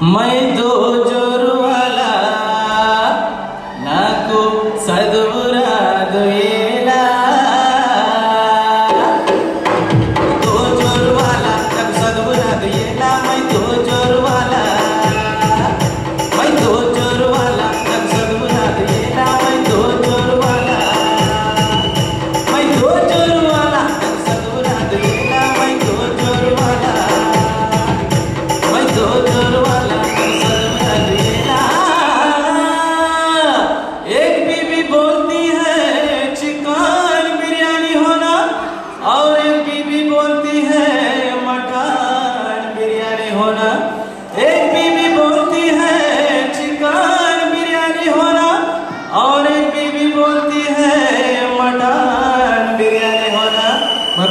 मैं दो जोर वाला नाको सदुरादु येला दो जोर वाला नाको सदुरादु येला मैं दो जोर वाला मैं दो जोर वाला नाको सदुरादु येला मैं दो जोर वाला मैं दो जोर वाला नाको सदुरादु येला मैं दो जोर वाला मैं दो जोर वाला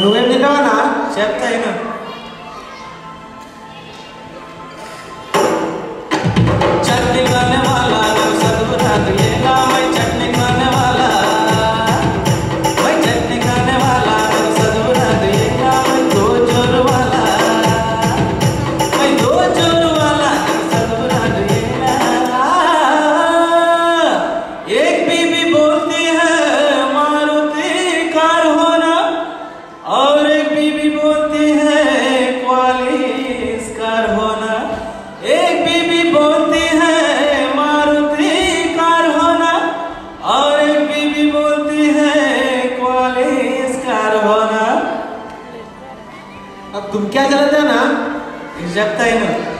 నువ్వేం తింటావా చెప్తా అయినా चटनी खाने वाला सदुरादु येला मैं चटनी खाने वाला मैं चटनी खाने वाला सदुरादु येला मैं दो जोर वाला मैं दो जोर वाला सदुरादु येला एक बीबी बोलती है मारुति कार होना और एक बीबी बोलती है क्वालिस कार होना एक बीबी बोलती है मारुति कार होना और एक बीबी बोलती है क्वालिस कार होना अब तुम क्या चलते हो ना जगता ही ना